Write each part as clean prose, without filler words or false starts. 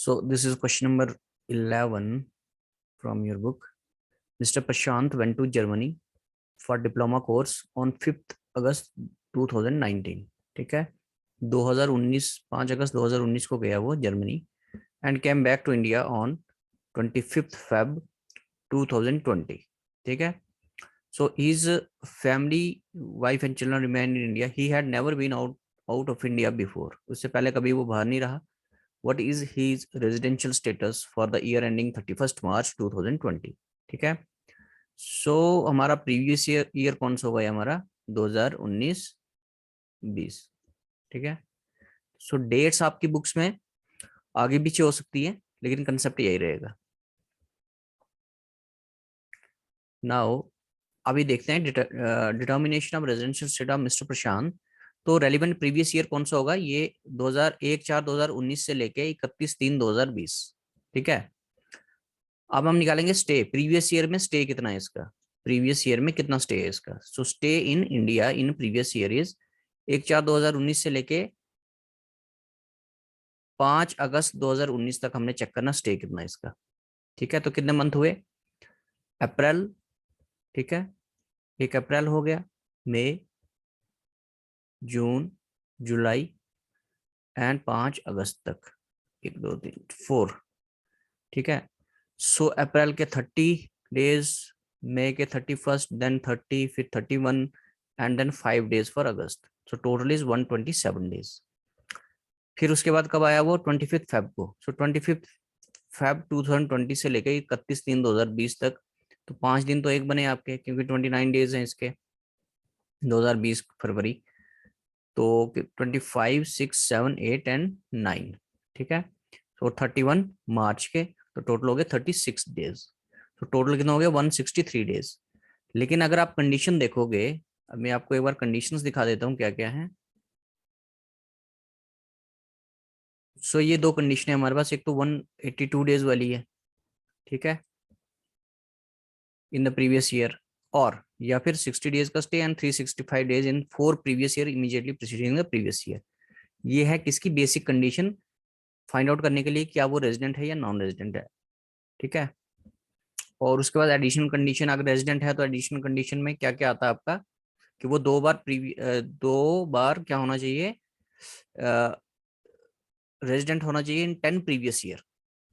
So this is question number 11 from your book. Mr. Prashant went to Germany for diploma course on 5th August 2019. ठीक है, 2019 5 अगस्त 2019 को गया वो Germany and came back to India on 25th Feb 2020. ठीक है, so his family, wife and children remained in India. He had never been out of India before. उससे पहले कभी वो बाहर नहीं रहा. What is his residential status for the year ending 31st March 2020? ठीक है, so हमारा प्रीवियस ईयर कौन सा होगा, हमारा 2019-20. ठीक है, so डेट्स आपकी बुक्स में आगे पीछे हो सकती है, लेकिन कंसेप्ट यही रहेगा. नाउ अभी देखते हैं determination of residential state of mister Prashant. तो रेलिवेंट प्रीवियस ईयर कौन सा होगा, ये 2001-4-2019 से लेके 31-3-2020. ठीक है, अब हम निकालेंगे स्टे. प्रीवियस ईयर में स्टे कितना है इसका, प्रीवियस ईयर में कितना स्टे है इसका. So stay in India in previous year is 1/4/2019 से लेके 5 अगस्त 2019 तक हमने चेक करना स्टे कितना है इसका. ठीक है, तो कितने मंथ हुए, अप्रैल. ठीक है, 1 अप्रैल हो गया, मई, जून, जुलाई एंड 5 अगस्त तक, 1 2 3 4. ठीक है, सो अप्रैल के 30 डेज, मई के 31, देन 30, फिर 31 and then 5 days for August. So total is 127 days. फिर उसके बाद कब आया वो, 25 फेब को. सो 25 फेब 2020 से लेकर 31-3-2020 तक. तो 5 दिन तो एक बने आपके, क्योंकि 29 डेज हैं इसके. 2020 फरवरी, तो 25, 6, 7, 8 एंड 9. ठीक है, तो 31 मार्च के, तो टोटल हो गए 36 डेज. तो टोटल कितना हो गया, 163 डेज. लेकिन अगर आप कंडीशन देखोगे, अब मैं आपको एक बार कंडीशंस दिखा देता हूँ क्या क्या है. सो ये दो कंडीशन है हमारे पास. एक तो 182 डेज वाली है, ठीक है, इन द प्रीवियस ईयर, और या फिर 60 डेज का stay and 365 days in 4 previous year immediately preceding the previous year. ये है किसकी बेसिक कंडीशन फाइंड आउट करने के लिए, क्या वो रेजिडेंट है या नॉन रेजिडेंट है. ठीक है, और उसके बाद एडिशनल कंडीशन, अगर रेजिडेंट है तो एडिशनल कंडीशन में क्या क्या आता है आपका, कि वो 2 बार क्या होना चाहिए, रेजिडेंट होना चाहिए इन 10 प्रीवियस ईयर.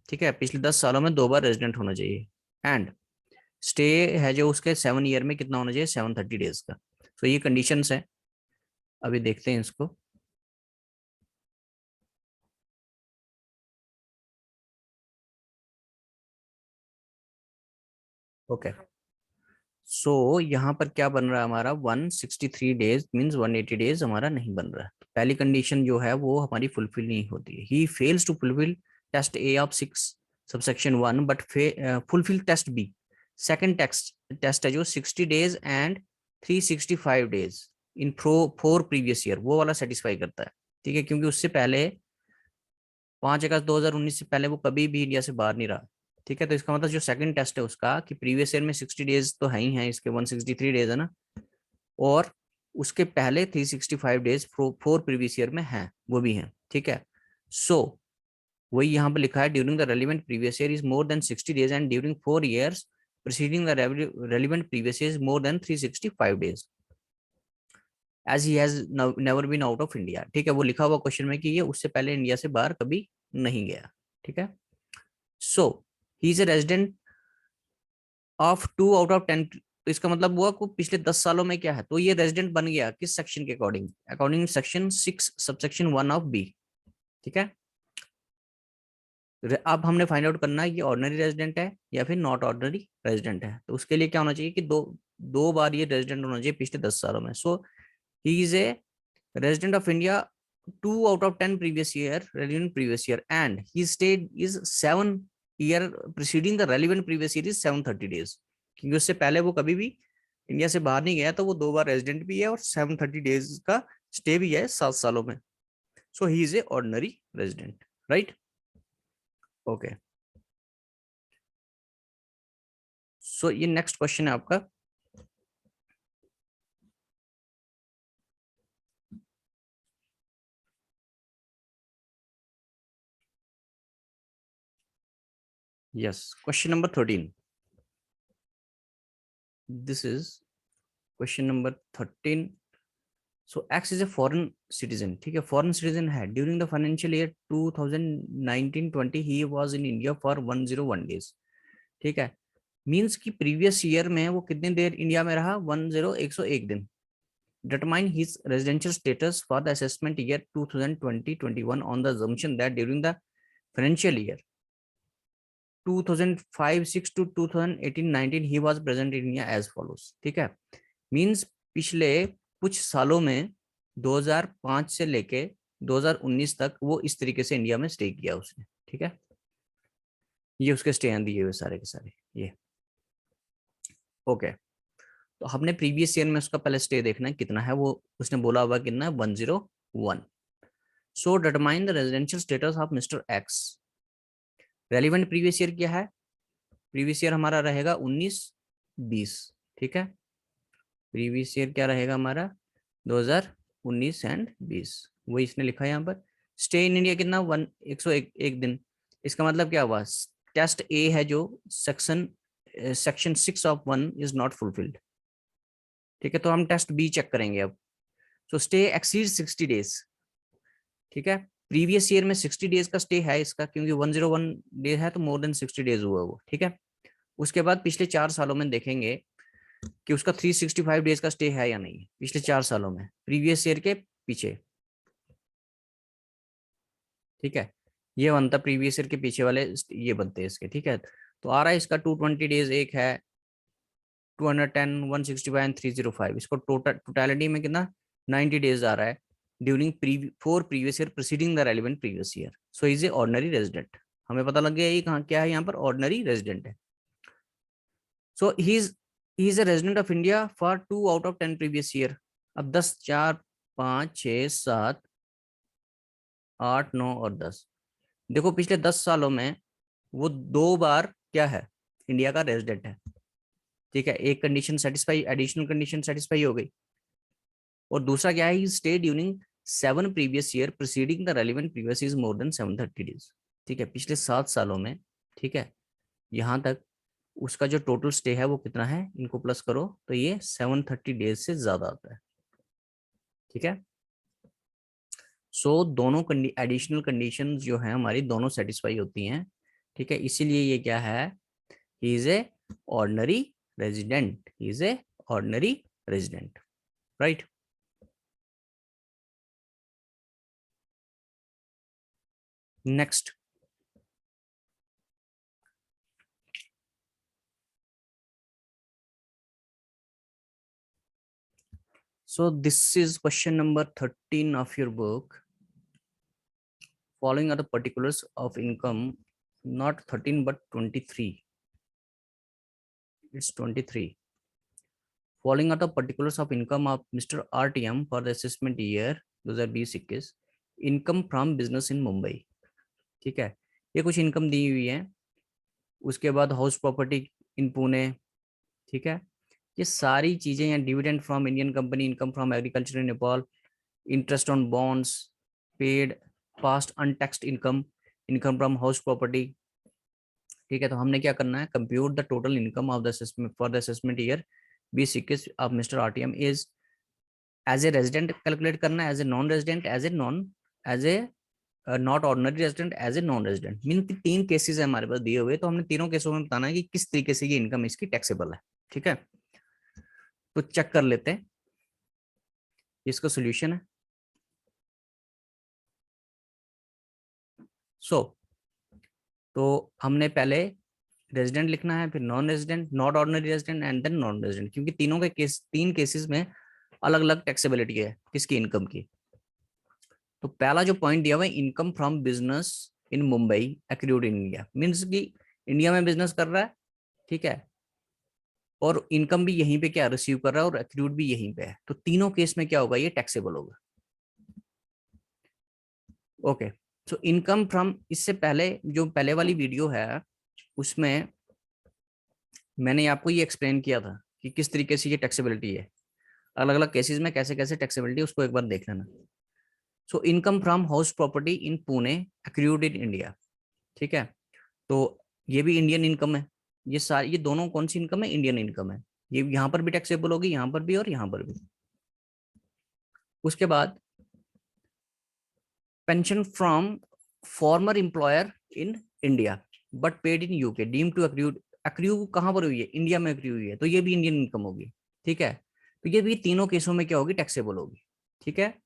ठीक है, पिछले 10 सालों में 2 बार रेजिडेंट होना चाहिए. एंड स्टे है जो उसके 7 ईयर में कितना होना चाहिए, 730 डेज का. तो ये कंडीशंस है, अभी देखते हैं इसको. ओके, सो यहाँ पर क्या बन रहा है हमारा, 163 डेज मीन्स 180 डेज हमारा नहीं बन रहा है. तो पहली कंडीशन जो है वो हमारी फुलफिल नहीं होती है. He fails to fulfil test A of 6 subsection 1 but fulfil test B. Second test है जो 60 days and 365 days in 4 previous year, वो वाला सेटिस्फाई करता है. ठीक है, क्योंकि उससे पहले 5 अगस्त 2019 से पहले वो कभी भी इंडिया से बाहर नहीं रहा. ठीक है, तो इसका मतलब जो सेकंड टेस्ट है उसका, कि प्रीवियस ईयर में 60 डेज तो है ही है, इसके 163 डेज है ना, और उसके पहले 365 डेज 4 प्रीवियस ईयर में हैं, वो भी हैं. ठीक है, सो वही यहाँ पे लिखा है, during the relevant previous year is more than 60 days and during 4 years preceding the relevant previous year is more than 365 days as he has never been out of India. ठीक है, वो लिखा हुआ क्वेश्चन में कि ये उससे पहले इंडिया से बाहर कभी नहीं गया. ठीक है, so he is a resident of 2/10. तो इसका मतलब हुआ को पिछले 10 सालों में क्या है, तो ये रेजिडेंट बन गया किस सेक्शन के according, according section 6 subsection 1 of B. ठीक है, अब हमने फाइंड आउट करना है ये ऑर्डिनरी रेजिडेंट है या फिर नॉट ऑर्डिनरी रेजिडेंट है. तो उसके लिए क्या होना चाहिए कि दो बार ये रेजिडेंट होना चाहिए पिछले 10 सालों में. So he is a resident of India 2/10 previous year, relevant previous year, and his stay is 7 year preceding the relevant previous year is 730 days. क्योंकि उससे पहले वो कभी भी इंडिया से बाहर नहीं गया, तो वो 2 बार रेजिडेंट भी है और 730 डेज का स्टे भी है 7 सालों में. So he is a ordinary resident, right. Okay, so ये नेक्स्ट क्वेश्चन है आपका. Yes, question number 13, this is question number 13। So X is a foreign citizen, ठीक है, फॉरेन सिटीजन है। During the financial year 2019-20 he was in India for 101 days, ठीक है। Means कि previous year में वो कितनी देर इंडिया में रहा, 101 दिन। Determine his residential status for the assessment year 2020-21 on the assumption that during the financial year 2005-6 to 2018-19 he was present in India as follows, ठीक है। मींस पिछले कुछ सालों में 2005 से लेके 2019 तक वो इस तरीके से इंडिया में स्टे किया उसने, ठीक है। ये उसके स्टे हैं दिए हुए सारे के सारे, ये ओके। तो हमने प्रीवियस ईयर में उसका पहले स्टे देखना है कितना है, वो उसने बोला हुआ कितना है, 101। So determine the residential status of mister X. Relevant previous year क्या है, प्रीवियस ईयर हमारा रहेगा 19-20, ठीक है। प्रीवियस ईयर क्या रहेगा हमारा, 2019 एंड 20, वही इसने लिखा है यहाँ पर। स्टे इन इंडिया कितना, 101 दिन। इसका मतलब क्या हुआ, टेस्ट ए है जो section 6 of 1 is not fulfilled, ठीक है। तो हम टेस्ट बी चेक करेंगे अब। सो स्टे एक्सीड 60 डेज, ठीक है। प्रीवियस ईयर में 60 डेज का स्टे है इसका, क्योंकि 101 डे है तो मोर देन 60 डेज हुआ वो, ठीक है। उसके बाद पिछले 4 सालों में देखेंगे कि उसका 365 डेज का स्टे है या नहीं पिछले 4 सालों में, प्रीवियस ईयर के पीछे, ठीक है। ये बनता प्रीवियस ईयर के पीछे वाले, ये बनते हैं इसके, ठीक है। तो आ रहा है इसका 220 डेज, एक है 210, 165 एंड 305। इसको टोटलिटी में कितना 90 डेज आ रहा है during for previous year preceding the relevant previous year. So is a ordinary resident. हमें पता लग गया ये कहाँ क्या है, यहाँ पर ऑर्डिनरी रेजिडेंट है। So he is a resident of India for 2 out of 10 previous year. अब 10, 4, 5, 6, 7, 8, 9 और 10, देखो पिछले 10 सालों में वो 2 बार क्या है, इंडिया का रेजिडेंट है, ठीक है। एक condition satisfy, additional condition satisfy हो गई। और दूसरा क्या है, stay during 7 previous year preceding the relevant previous is more then 730 days, ठीक है। पिछले 7 सालों में, ठीक है, यहाँ तक उसका जो टोटल स्टे है वो कितना है, इनको प्लस करो तो ये 730 डेज से ज्यादा आता है, ठीक है। सो दोनों एडिशनल कंडीशन जो है हमारी दोनों सेटिस्फाई होती हैं, ठीक है। इसीलिए ये क्या है, ही is a ordinary resident, he is a ordinary resident, right. Next, so this is question number 13 of your book. Following are the particulars of income, not 13 but 23, it's 23. Following are the particulars of income of Mr. RTM for the assessment year 2020-21, income from business in Mumbai, ठीक है। ये कुछ income दी हुई है। उसके बाद house property in Pune, ठीक है। ये सारी चीजें यहाँ, dividend from Indian company, income from agriculture in Nepal, interest on bonds paid, past untaxed income, income from house property, ठीक है। तो हमने क्या करना है, compute the total income of the assessment for the assessment year 2021 of mister RTM is as a resident calculate करना है, as a non resident, as a not ordinary resident, as a non resident. Mean 3 cases है हमारे पास दिए हुए, तो हमने तीनों केसों में बताना है कि किस तरीके से ये इनकम इसकी टैक्सेबल है, ठीक है। तो चेक कर लेते हैं, इसका सोल्यूशन है। सो तो हमने पहले रेजिडेंट लिखना है, फिर non resident, not ordinary resident and then non resident, क्योंकि तीनों के केस, 3 केसेस में अलग अलग टैक्सेबिलिटी है किसकी, इनकम की। तो पहला जो पॉइंट दिया हुआ है, income from business in Mumbai accrued in India, means कि इंडिया में बिजनेस कर रहा है, ठीक है, और इनकम भी यहीं पे क्या रिसीव कर रहा है और एक्रूड भी यहीं पे है। तो तीनों केस में क्या होगा, ये टैक्सेबल होगा, ओके। सो इनकम फ्रॉम, इससे पहले जो पहले वाली वीडियो है उसमें मैंने आपको ये एक्सप्लेन किया था कि किस तरीके से ये टैक्सेबिलिटी है, अलग अलग केसेस में कैसे कैसे टैक्सेबिलिटी, उसको एक बार देख लेना। So income from house property in Pune accrued in India, ठीक है। तो ये भी इंडियन इनकम है। ये दोनों कौन सी इनकम है? इंडियन इनकम है। ये यहाँ पर भी टैक्सेबल होगी, यहाँ पर भी और यहाँ पर भी। उसके बाद pension from former employer in India but paid in UK deem to accrued. Accrue कहाँ पर हुई है? इंडिया में अक्रू हुई है, तो ये भी इंडियन इनकम होगी। ठीक है, तो ये भी तीनों केसों में क्या होगी? टैक्सेबल होगी। ठीक है,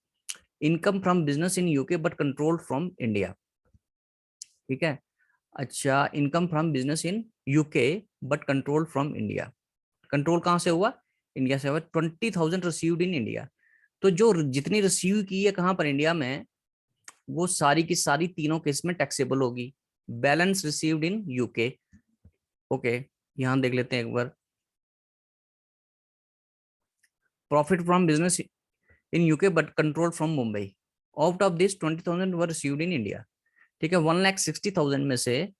income from business in UK but controlled from India. ठीक है, अच्छा, income from business in UK but controlled from India. Control कहाँ से हुआ? इंडिया से हुआ। 20,000 रिसीव्ड इन इंडिया, तो जो जितनी रिसीव की है कहाँ पर? इंडिया में, वो सारी की सारी तीनों केस में टैक्सेबल होगी। Balance received in UK. Okay, यहां देख लेते हैं एक बार। Profit from business in UK but control from Mumbai. Out of this 20,000 were received in India. ठीक है, 1,60,000 में से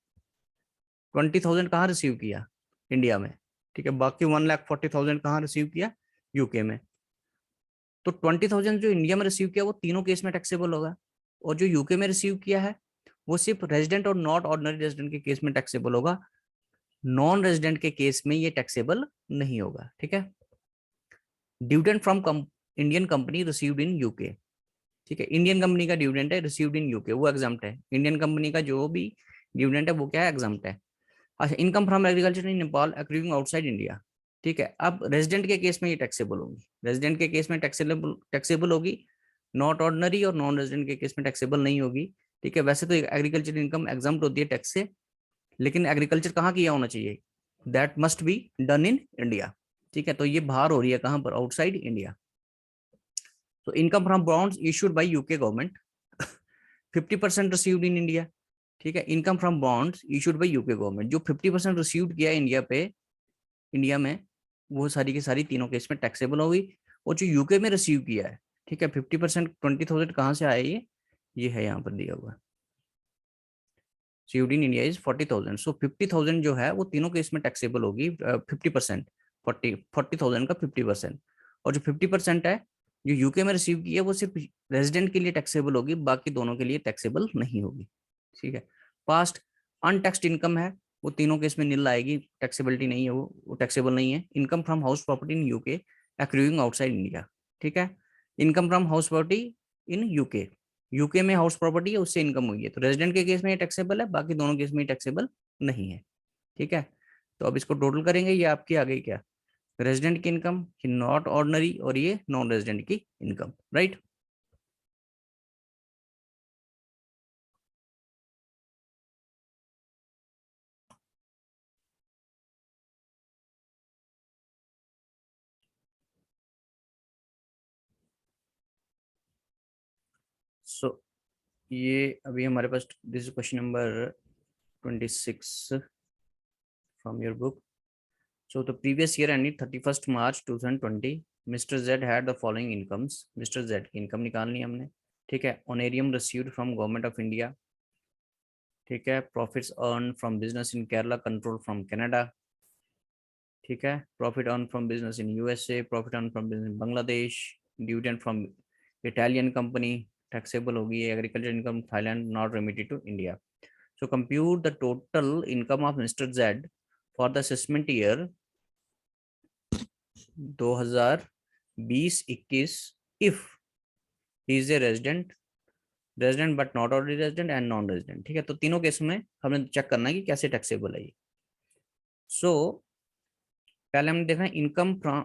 20,000 कहाँ रिसीव किया? इंडिया में। ठीक है, बाकी 1,40,000 कहाँ रिसीव किया? यूके में। तो 20,000 जो इंडिया में रिसीव किया वो तीनों केस में टैक्सेबल होगा, और जो यूके में रिसीव किया है वो सिर्फ रेजिडेंट और नॉट ऑर्डिनरी रेजिडेंट के केस में टैक्सेबल होगा। नॉन रेजिडेंट के केस में ये टैक्सेबल नहीं होगा। ठीक है, dividend from Indian company received in UK. ठीक है, इंडियन कंपनी का डिविडेंड है, रिसीव्ड इन यूके, वो एग्जाम्प्ट है। इंडियन कंपनी का जो भी डिविडेंड है वो क्या है? एग्जाम्प्ट है। अच्छा, income from agriculture in Nepal accruing outside India. ठीक है, अब रेजिडेंट के केस में ये टैक्सेबल होगी, रेजिडेंट के केस में टैक्सेबल टैक्सेबल होगी। नॉट ऑर्डिनरी और नॉन रेजिडेंट के केस में टैक्सेबल नहीं होगी। ठीक है, वैसे तो एग्रीकल्चर इनकम एग्जाम्प्ट होती है टैक्स से, लेकिन एग्रीकल्चर कहाँ किया होना चाहिए? That must be done in India. ठीक है, तो ये बाहर हो रही है कहाँ पर? Outside India. तो income from bonds issued by UK government 50% received in India. ठीक है, income from bonds issued by UK government, जो 50% रिसीव्ड किया है इंडिया पे, इंडिया में, वो सारी की सारी तीनों केस में टैक्सेबल होगी। और जो यूके में रिसीव किया है, ठीक है, 50%, 20,000 कहाँ से आए? ये है यहाँ पर दिया हुआ। रिसीव्ड इन इंडिया इज 40,000, सो 50,000 जो है वो तीनों केस में टैक्सेबल होगी। 50%, 40,000 का 50%। और जो 50% है जो यूके में रिसीव की है वो सिर्फ रेजिडेंट के लिए टैक्सेबल होगी, बाकी दोनों के लिए टैक्सेबल नहीं होगी। ठीक है, पास्ट अनटैक्सड इनकम है, वो तीनों केस में नील आएगी, टैक्सेबिलिटी नहीं है, वो टैक्सेबल नहीं है। Income from house property in UK accruing outside India. ठीक है, income from house property in UK, UK में हाउस प्रॉपर्टी है उससे इनकम हुई है, तो रेजिडेंट के केस में ये टैक्सेबल है, बाकी दोनों केस में ये टैक्सेबल नहीं है। ठीक है, तो अब इसको टोटल करेंगे, ये आपकी आ गई क्या? रेजिडेंट की इनकम, कि नॉट ऑर्डिनरी, और ये नॉन रेजिडेंट की इनकम, राइट। सो ये अभी हमारे पास, this question number 26 from your book. So the previous year ended 31st March 2020. Mr. Z had the following incomes. Mr. Z की इनकम निकालनी है हमने। ठीक है, honorarium received from government of India. ठीक है, profits earn from business in Kerala control from Canada. ठीक है, profit earn from business in USA, profit earn from business in Bangladesh, dividend from Italian company, taxable होगी। Agriculture income Thailand, not remitted to India. So compute the total income of Mr. Z for the assessment year 2020-21 if he is a resident but not already resident and non resident। ठीक है, तो तीनों case में हमें check करना है कि कैसे टैक्सेबल है ये। सो पहले हमने देखा income from,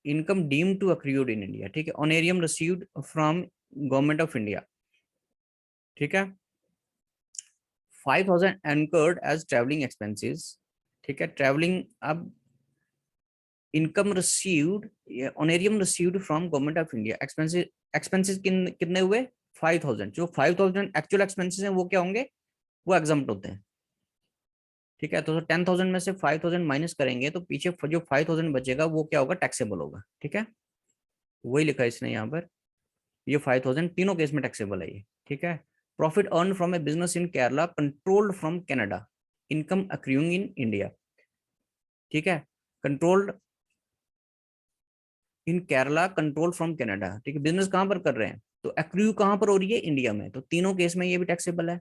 income deem to accrued in India. ठीक है, honorarium received from government of India. ठीक है, 5,000 एनकर्ड एज ट्रेवलिंग एक्सपेंसेस। ठीक है, ट्रेवलिंग, अब income received, honorarium received from government of India, expenses, expenses कितने हुए? 5,000। जो 5,000 एक्चुअल एक्सपेंसेस हैं वो क्या होंगे? वो एग्जाम्प्ट होते हैं। ठीक है, तो 10,000 में से 5,000 माइनस करेंगे तो पीछे जो 5,000 बचेगा वो क्या होगा? टैक्सेबल होगा। ठीक है, वही लिखा है इसने यहाँ पर, ये 5,000 तीनों केस में टैक्सेबल है ये। ठीक है, profit earn from A business in Kerala controlled from Canada, income accruing in India. ठीक है, controlled in Kerala, control from Canada. ठीक है, बिजनेस कहां पर कर रहे हैं? तो एक्रू कहां पर हो रही है? इंडिया में, तो तीनों केस में ये भी टैक्सेबल है।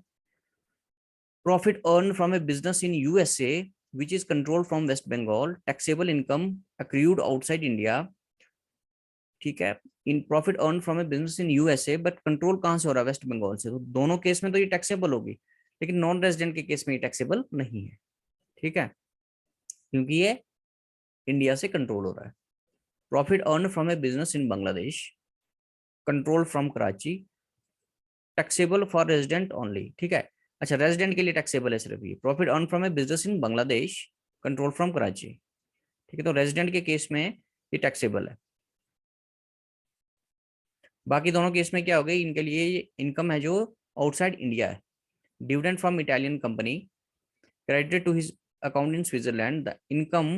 Profit earn from A business in USA which is controlled from West Bengal, taxable income accrued outside India, ठीक है, in profit earn from A business in USA, but control कहां से हो रहा है, वेस्ट बंगाल से, तो दोनों केस में तो ये टैक्सेबल होगी, लेकिन नॉन रेजिडेंट के केस में ये टैक्सेबल नहीं है, ठीक है, क्योंकि ये इंडिया से कंट्रोल हो रहा है। Profit earn from A business in Bangladesh, control from Karachi, taxable for resident only, ठीक है। अच्छा, रेजिडेंट के लिए टैक्सेबल है सिर्फ ये, profit earn from A business in Bangladesh, control from Karachi, ठीक है, तो रेजिडेंट के केस में ये टैक्सेबल है। बाकी दोनों केस में क्या हो गई, इनके लिए इनकम है जो आउटसाइड इंडिया है, dividend from Italian company credited to his account in Switzerland, the income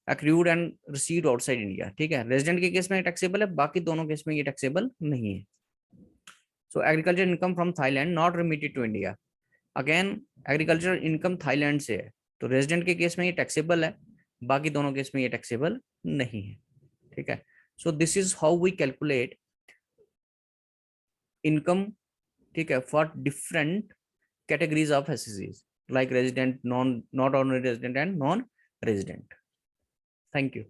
accrued and received outside India, ठीक है। रेजिडेंट के केस में टैक्सेबल है, बाकी दोनों केस में ये टैक्सेबल नहीं है। So agriculture income from Thailand not remitted to India, again agriculture income Thailand से है, तो रेजिडेंट के केस में ये टैक्सेबल है, बाकी दोनों केस में ये टैक्सेबल नहीं है, ठीक है। So this is how we calculate income, ठीक है, for different categories of SECs like resident, non, not ordinary resident and non-resident. Thank you.